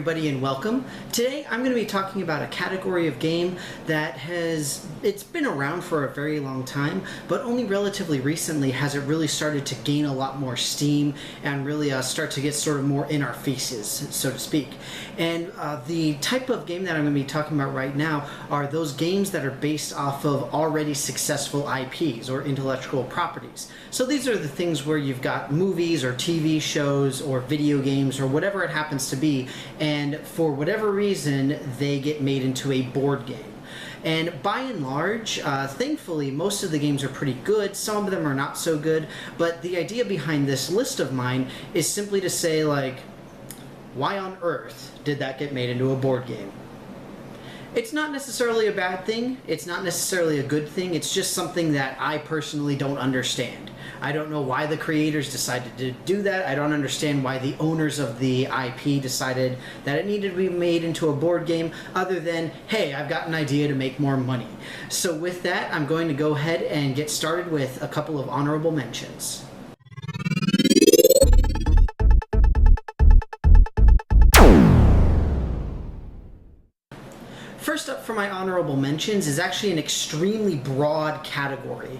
everybody and welcome. Today I'm going to be talking about a category of game that it's been around for a very long time, but only relatively recently has it really started to gain a lot more steam and really start to get sort of more in our faces, so to speak. And the type of game that I'm going to be talking about right now are those games that are based off of already successful IPs or intellectual properties. So these are the things where you've got movies or TV shows or video games or whatever it happens to be, and for whatever reason they get made into a board game. And by and large, thankfully, most of the games are pretty good. Some of them are not so good, but the idea behind this list of mine is simply to say, like, why on earth did that get made into a board game? It's not necessarily a bad thing, it's not necessarily a good thing, it's just something that I personally don't understand. I don't know why the creators decided to do that. I don't understand why the owners of the IP decided that it needed to be made into a board game, other than, hey, I've got an idea to make more money. So with that, I'm going to go ahead and get started with a couple of honorable mentions. First up for my honorable mentions is actually an extremely broad category.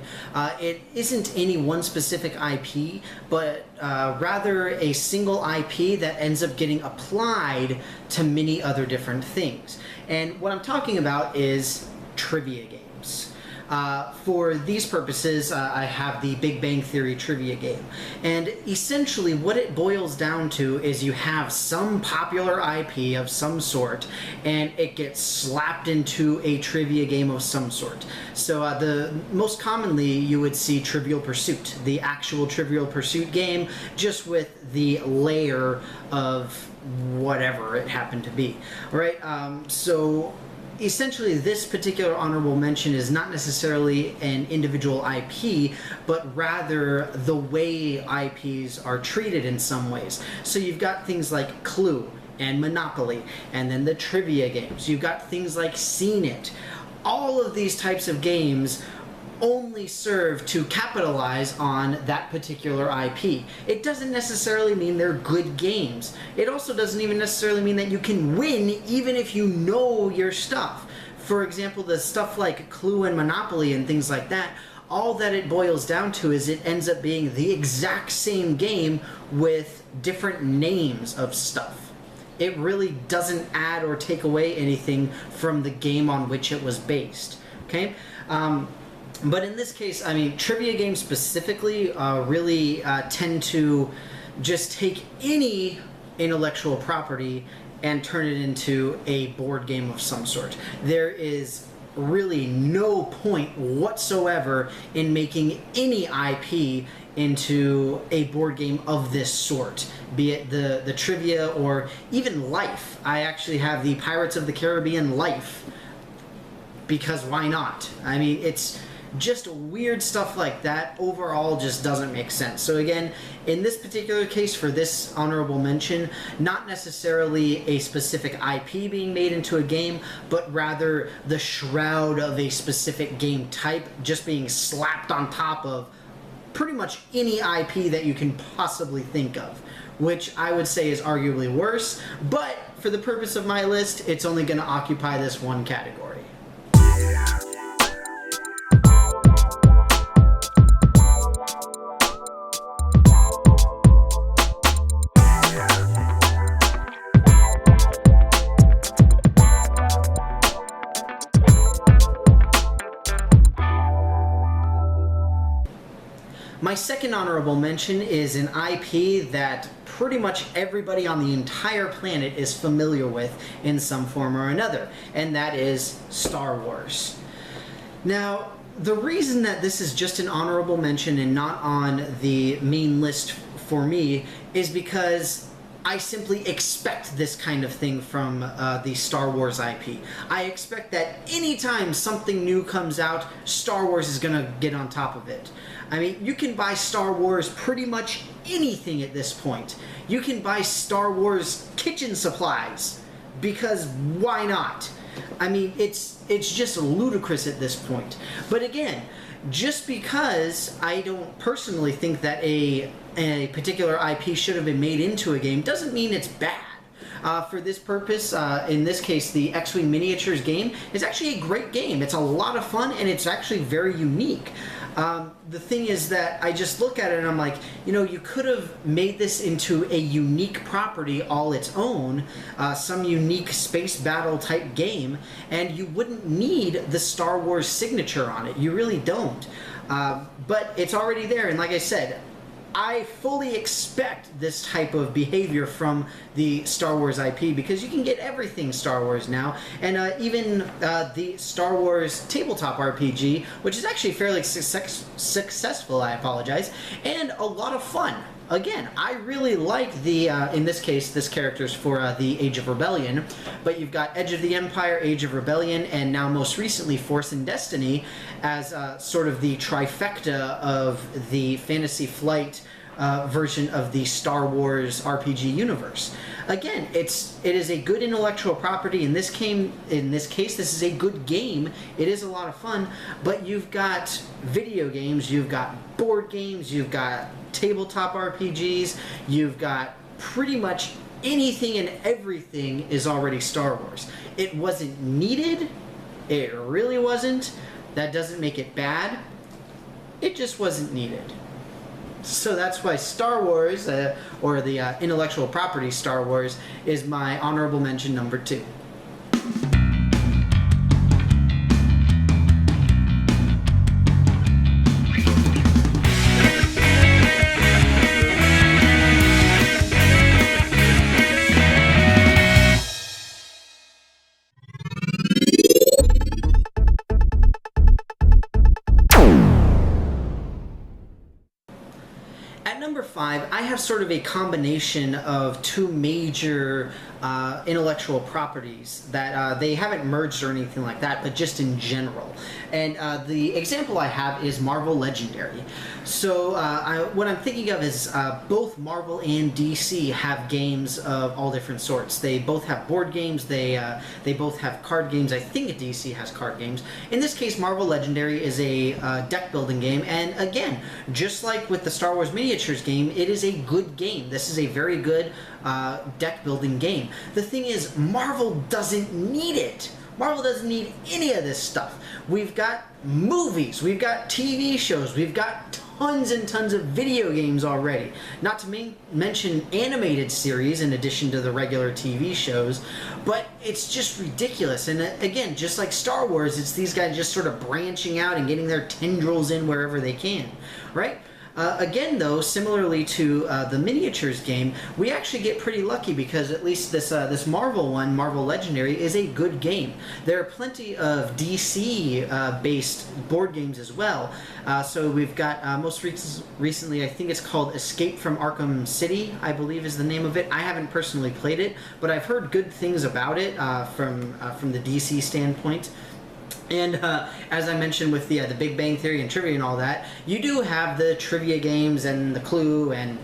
It isn't any one specific IP, but rather a single IP that ends up getting applied to many other different things. And what I'm talking about is trivia games. For these purposes, I have the Big Bang Theory trivia game. And essentially what it boils down to is you have some popular IP of some sort, and it gets slapped into a trivia game of some sort. So most commonly you would see Trivial Pursuit, the actual Trivial Pursuit game, just with the layer of whatever it happened to be. All right, so essentially, this particular honorable mention is not necessarily an individual IP, but rather the way IPs are treated in some ways. So you've got things like Clue and Monopoly, and then the trivia games. You've got things like Seen It. All of these types of games only serve to capitalize on that particular IP. It doesn't necessarily mean they're good games. It also doesn't even necessarily mean that you can win even if you know your stuff. For example, the stuff like Clue and Monopoly and things like that, all that it boils down to is it ends up being the exact same game with different names of stuff. It really doesn't add or take away anything from the game on which it was based. Okay? But in this case, I mean, trivia games specifically really tend to just take any intellectual property and turn it into a board game of some sort. There is really no point whatsoever in making any IP into a board game of this sort, be it the trivia or even Life. I actually have the Pirates of the Caribbean Life, because why not? I mean, it's just weird stuff like that overall just doesn't make sense. So again, in this particular case, for this honorable mention, not necessarily a specific IP being made into a game, but rather the shroud of a specific game type just being slapped on top of pretty much any IP that you can possibly think of, which I would say is arguably worse, but for the purpose of my list, it's only going to occupy this one category. My second honorable mention is an IP that pretty much everybody on the entire planet is familiar with in some form or another, and that is Star Wars. Now, the reason that this is just an honorable mention and not on the main list for me is because I simply expect this kind of thing from the Star Wars IP. I expect that anytime something new comes out, Star Wars is gonna get on top of it. I mean, you can buy Star Wars pretty much anything at this point. You can buy Star Wars kitchen supplies, because why not? I mean, it's just ludicrous at this point. But again, just because I don't personally think that a particular IP should have been made into a game doesn't mean it's bad. For this purpose, in this case, the X-Wing Miniatures game is actually a great game. It's a lot of fun, and it's actually very unique. The thing is that I just look at it and I'm like, you know, you could have made this into a unique property all its own, some unique space battle type game, and you wouldn't need the Star Wars signature on it. You really don't. But it's already there, and like I said, I fully expect this type of behavior from the Star Wars IP, because you can get everything Star Wars now, and even the Star Wars tabletop RPG, which is actually fairly successful, I apologize, and a lot of fun. Again, I really like the, in this case, this character's for the Age of Rebellion, but you've got Edge of the Empire, Age of Rebellion, and now most recently Force and Destiny as sort of the trifecta of the Fantasy Flight version of the Star Wars RPG universe. Again, it is a good intellectual property. In this case, this is a good game. It is a lot of fun, but you've got video games, you've got board games, you've got tabletop RPGs, you've got pretty much anything and everything is already Star Wars. It wasn't needed. It really wasn't. That doesn't make it bad. It just wasn't needed. So that's why Star Wars, or the intellectual property Star Wars, is my honorable mention number 2. At number 5, I have sort of a combination of two major intellectual properties that they haven't merged or anything like that, but just in general. And the example I have is Marvel Legendary. So what I'm thinking of is both Marvel and DC have games of all different sorts. They both have board games, they both have card games. I think DC has card games. In this case, Marvel Legendary is a deck building game, and again, just like with the Star Wars Miniatures game, it is a good game. This is a very good deck building game. The thing is, Marvel doesn't need it. Marvel doesn't need any of this stuff. We've got movies, we've got TV shows, we've got tons and tons of video games already. Not to mention animated series in addition to the regular TV shows, but it's just ridiculous. And again, just like Star Wars, it's these guys just sort of branching out and getting their tendrils in wherever they can, right? Again, though, similarly to the Miniatures game, we actually get pretty lucky because at least this Marvel one, Marvel Legendary, is a good game. There are plenty of DC-based board games as well. So we've got most recently, I think it's called Escape from Arkham City, I believe is the name of it. I haven't personally played it, but I've heard good things about it from the DC standpoint. And as I mentioned with the Big Bang Theory and trivia and all that, you do have the trivia games and the Clue and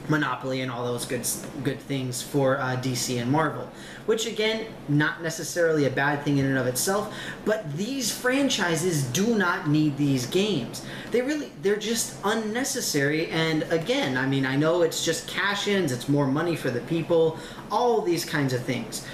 Monopoly and all those good things for DC and Marvel, which again, not necessarily a bad thing in and of itself, but these franchises do not need these games. They're just unnecessary. And again, I mean, I know it's just cash-ins, it's more money for the people, all these kinds of things,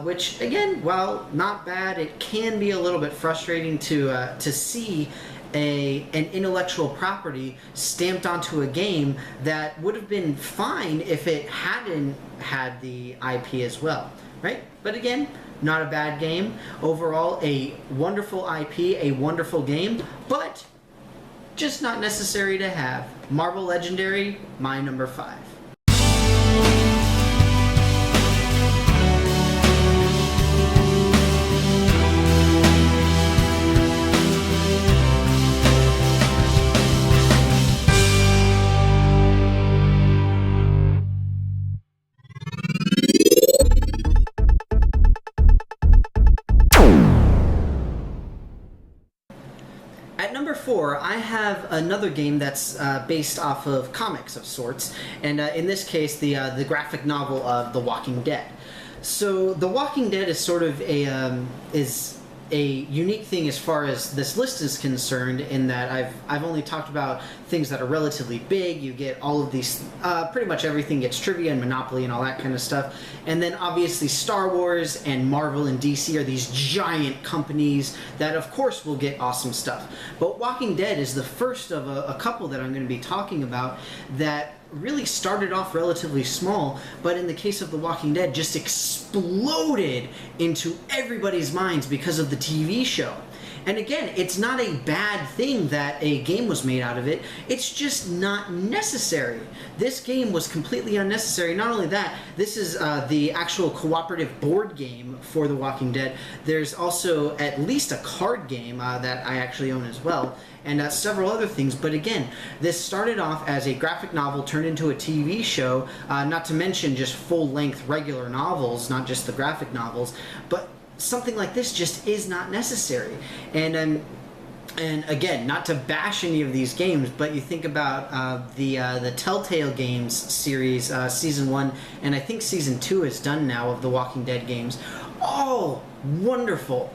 which again, while not bad, it can be a little bit frustrating to see an intellectual property stamped onto a game that would have been fine if it hadn't had the IP as well, right? But again, not a bad game. Overall, a wonderful IP, a wonderful game, but just not necessary to have. Marvel Legendary, my number 5. At number 4, I have another game that's based off of comics of sorts, and in this case, the graphic novel of The Walking Dead. So, The Walking Dead is sort of a a unique thing as far as this list is concerned, in that I've only talked about things that are relatively big. You get all of these, pretty much everything gets trivia and Monopoly and all that kind of stuff. And then obviously Star Wars and Marvel and DC are these giant companies that of course will get awesome stuff. But Walking Dead is the first of a couple that I'm going to be talking about that really started off relatively small, but in the case of The Walking Dead, just exploded into everybody's minds because of the TV show. And again, it's not a bad thing that a game was made out of it, it's just not necessary. This game was completely unnecessary. Not only that, this is the actual cooperative board game for The Walking Dead. There's also at least a card game that I actually own as well, and several other things. But again, this started off as a graphic novel turned into a TV show, not to mention just full-length regular novels, not just the graphic novels, but something like this just is not necessary. And again, not to bash any of these games, but you think about the Telltale Games series, Season 1, and I think Season 2 is done now of the Walking Dead games. All wonderful.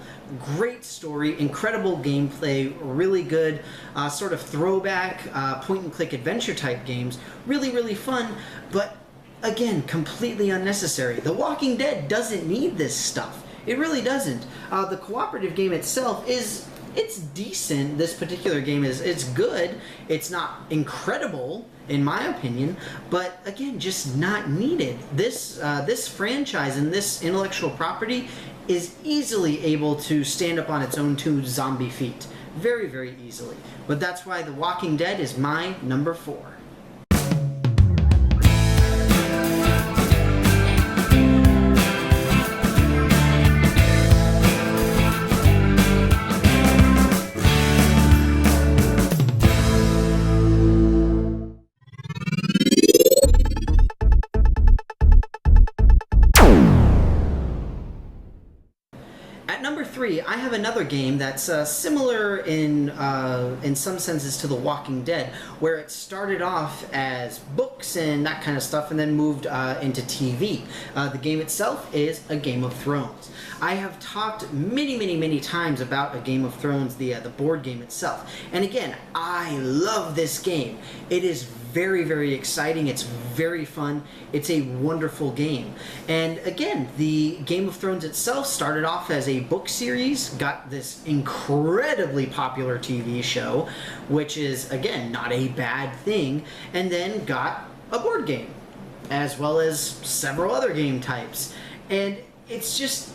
Great story, incredible gameplay, really good sort of throwback point-and-click adventure type games. Really, really fun, but again, completely unnecessary. The Walking Dead doesn't need this stuff. It really doesn't. The cooperative game itself it's decent. This particular game it's good. It's not incredible, in my opinion, but again, just not needed. This franchise and this intellectual property is easily able to stand up on its own two zombie feet. Very, very easily. But that's why The Walking Dead is my number 4. Number 3, I have another game that's similar in some senses to The Walking Dead, where it started off as books and that kind of stuff and then moved into TV. The game itself is A Game of Thrones. I have talked many, many, many times about A Game of Thrones, the board game itself. And again, I love this game. It is very, very exciting. It's very fun. It's a wonderful game. And again, the Game of Thrones itself started off as a book series, got this incredibly popular TV show, which is, again, not a bad thing, and then got a board game, as well as several other game types. And it's just,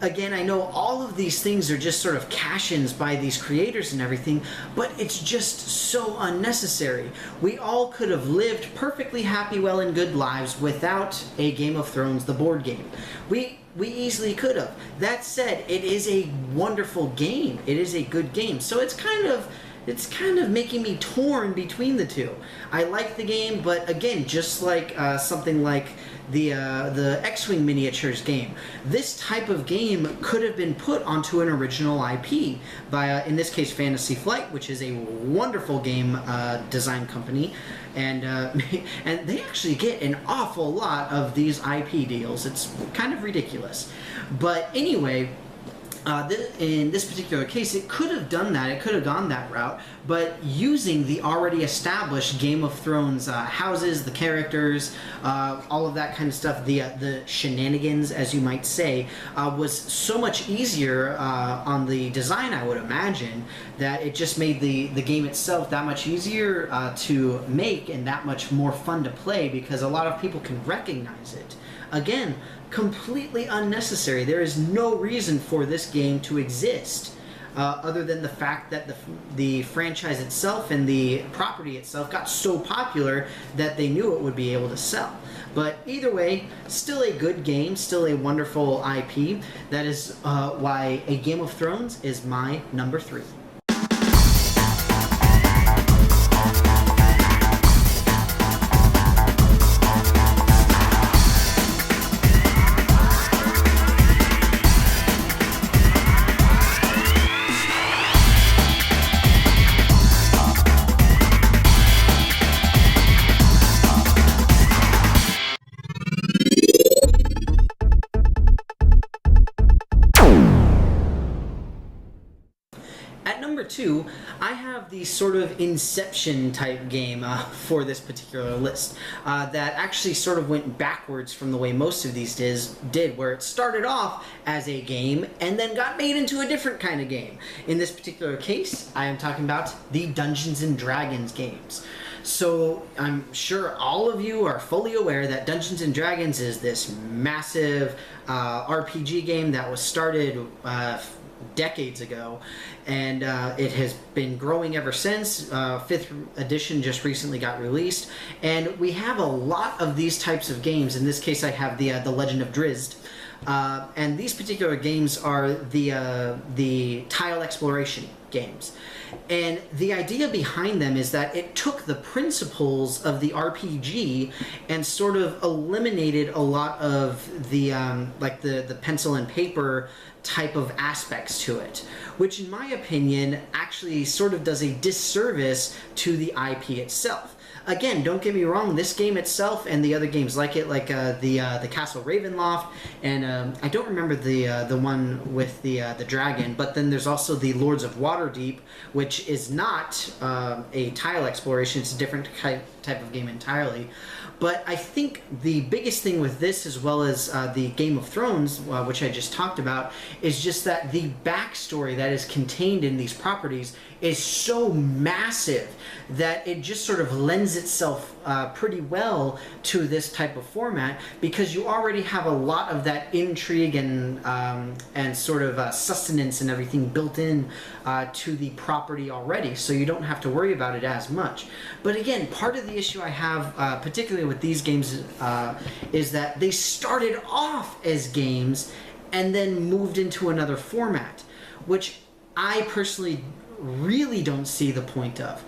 Again, I know all of these things are just sort of cash-ins by these creators and everything, but it's just so unnecessary. We all could have lived perfectly happy, well, and good lives without A Game of Thrones, the board game. We easily could have. That said, it is a wonderful game. It is a good game. So it's kind of making me torn between the two. I like the game, but again, just like something like the X-Wing miniatures game, this type of game could have been put onto an original IP by, in this case, Fantasy Flight, which is a wonderful game design company, and and they actually get an awful lot of these IP deals. It's kind of ridiculous, but anyway. In this particular case, it could have done that, it could have gone that route, but using the already established Game of Thrones houses, the characters, all of that kind of stuff, the shenanigans, as you might say, was so much easier on the design, I would imagine, that it just made the game itself that much easier to make and that much more fun to play, because a lot of people can recognize it. Again, completely unnecessary. There is no reason for this game to exist other than the fact that the franchise itself and the property itself got so popular that they knew it would be able to sell. But either way, still a good game, still a wonderful IP. That is why A Game of Thrones is my number 3. 2, I have the sort of Inception type game for this particular list that actually sort of went backwards from the way most of these did, where it started off as a game and then got made into a different kind of game. In this particular case, I am talking about the Dungeons and Dragons games. So I'm sure all of you are fully aware that Dungeons and Dragons is this massive RPG game that was started decades ago, and it has been growing ever since. 5th edition just recently got released, and we have a lot of these types of games. In this case, I have the Legend of Drizzt. And these particular games are the tile exploration games. And the idea behind them is that it took the principles of the RPG and sort of eliminated a lot of the like the pencil and paper type of aspects to it, which in my opinion actually sort of does a disservice to the IP itself. Again, don't get me wrong, this game itself and the other games like it, like the Castle Ravenloft, and I don't remember the one with the dragon, but then there's also the Lords of Waterdeep, which is not a tile exploration, it's a different type of game entirely. But I think the biggest thing with this, as well as the Game of Thrones, which I just talked about, is just that the backstory that is contained in these properties is so massive that it just sort of lends itself pretty well to this type of format, because you already have a lot of that intrigue and sort of sustenance and everything built in to the property already, so you don't have to worry about it as much. But again, part of the issue I have, particularly with these games, is that they started off as games and then moved into another format, which I personally really don't see the point of.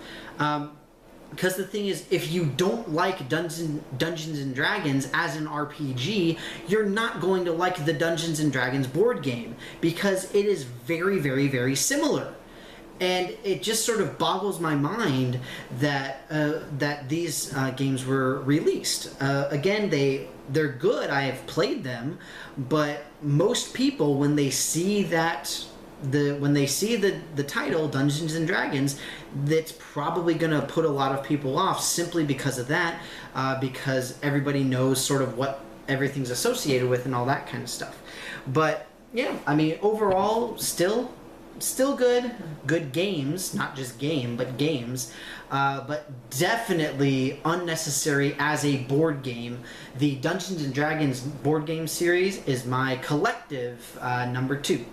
Because the thing is, if you don't like Dungeons and Dragons as an RPG, you're not going to like the Dungeons and Dragons board game, because it is very, very, very similar. And it just sort of boggles my mind that that these games were released. Again, they're good. I have played them, but most people, when they see that the title Dungeons and Dragons, that's probably going to put a lot of people off simply because of that, because everybody knows sort of what everything's associated with and all that kind of stuff. But yeah, I mean, overall, still good games, not just game, but games, but definitely unnecessary as a board game. The Dungeons and Dragons board game series is my collective number 2.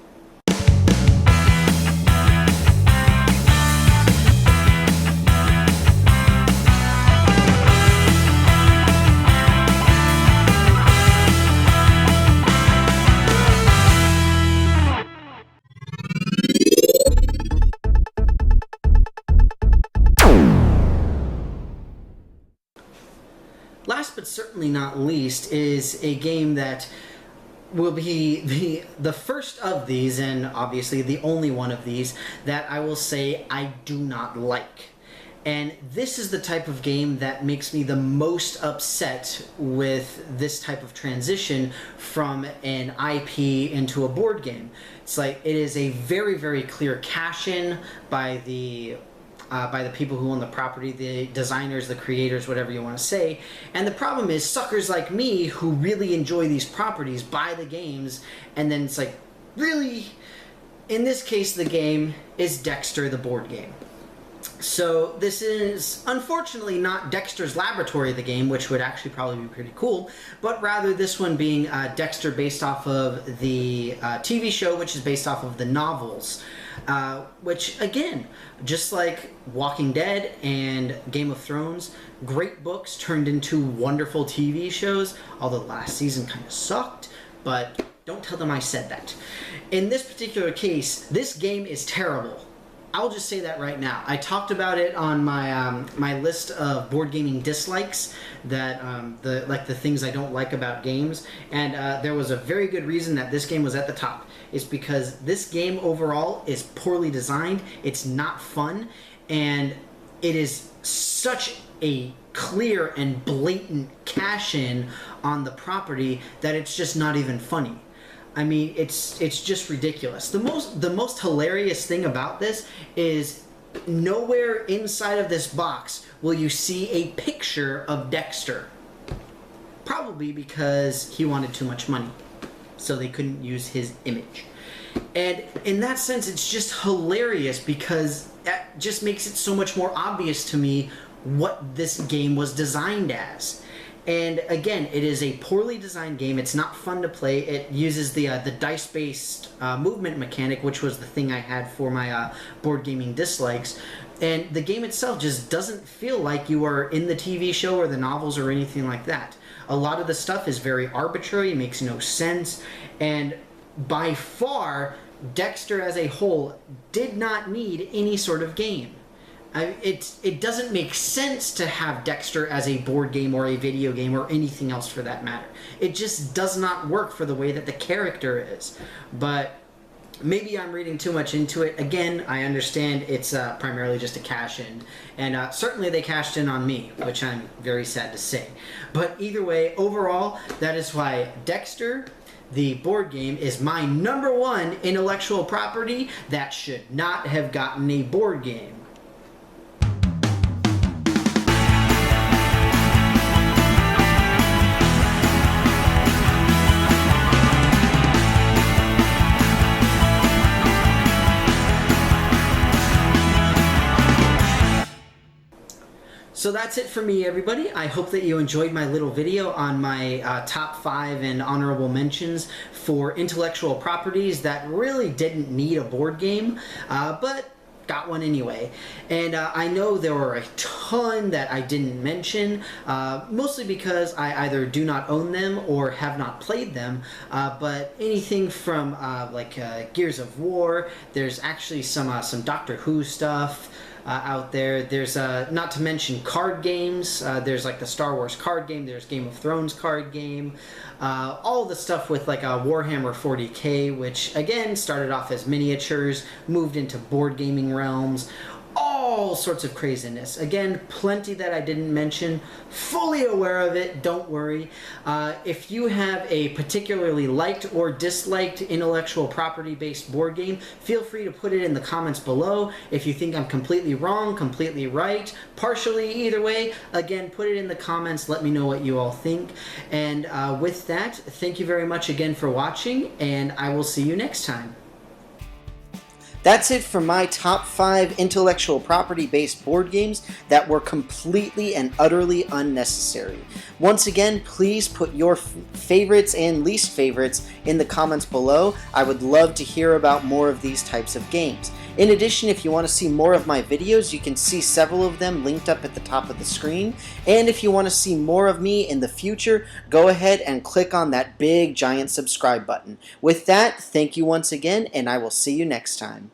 Last but certainly not least is a game that will be the first of these, and obviously the only one of these, that I will say I do not like. And this is the type of game that makes me the most upset with this type of transition from an IP into a board game. It's like, it is a very, very clear cash-in by the people who own the property, the designers, the creators, whatever you want to say. And the problem is, suckers like me who really enjoy these properties buy the games, and then it's like, really? In this case, the game is Dexter, the board game. So this is unfortunately not Dexter's Laboratory, the game, which would actually probably be pretty cool, but rather this one being Dexter, based off of the TV show, which is based off of the novels. Which, again, just like Walking Dead and Game of Thrones, great books turned into wonderful TV shows, although the last season kind of sucked, but don't tell them I said that. In this particular case, this game is terrible. I'll just say that right now. I talked about it on my my list of board gaming dislikes, that the things I don't like about games, and there was a very good reason that this game was at the top. It's because this game overall is poorly designed, it's not fun, and it is such a clear and blatant cash-in on the property that it's just not even funny. I mean, it's just ridiculous. The most hilarious thing about this is nowhere inside of this box will you see a picture of Dexter. Probably because he wanted too much money, so they couldn't use his image. And in that sense, it's just hilarious because that just makes it so much more obvious to me what this game was designed as. And again, it is a poorly designed game. It's not fun to play. It uses the dice-based movement mechanic, which was the thing I had for my board gaming dislikes. And the game itself just doesn't feel like you are in the TV show or the novels or anything like that. A lot of the stuff is very arbitrary, it makes no sense, and by far, Dexter as a whole did not need any sort of game. It doesn't make sense to have Dexter as a board game or a video game or anything else for that matter. It just does not work for the way that the character is. But maybe I'm reading too much into it. Again, I understand it's primarily just a cash-in. And certainly they cashed in on me, which I'm very sad to say. But either way, overall, that is why Dexter, the board game, is my #1 intellectual property that should not have gotten a board game. So that's it for me, everybody. I hope that you enjoyed my little video on my top 5 and honorable mentions for intellectual properties that really didn't need a board game, but got one anyway. And I know there were a ton that I didn't mention, mostly because I either do not own them or have not played them, but anything from like Gears of War, there's actually some Doctor Who stuff, out there. There's not to mention card games. There's like the Star Wars card game. There's Game of Thrones card game. All the stuff with like Warhammer 40K, which again started off as miniatures, moved into board gaming realms. All sorts of craziness. Again, plenty that I didn't mention. Fully aware of it, don't worry. If you have a particularly liked or disliked intellectual property-based board game, feel free to put it in the comments below. If you think I'm completely wrong, completely right, partially, either way, again, put it in the comments. Let me know what you all think. And with that, thank you very much again for watching, and I will see you next time. That's it for my top 5 intellectual property-based board games that were completely and utterly unnecessary. Once again, please put your favorites and least favorites in the comments below. I would love to hear about more of these types of games. In addition, if you want to see more of my videos, you can see several of them linked up at the top of the screen. And if you want to see more of me in the future, go ahead and click on that big giant subscribe button. With that, thank you once again, and I will see you next time.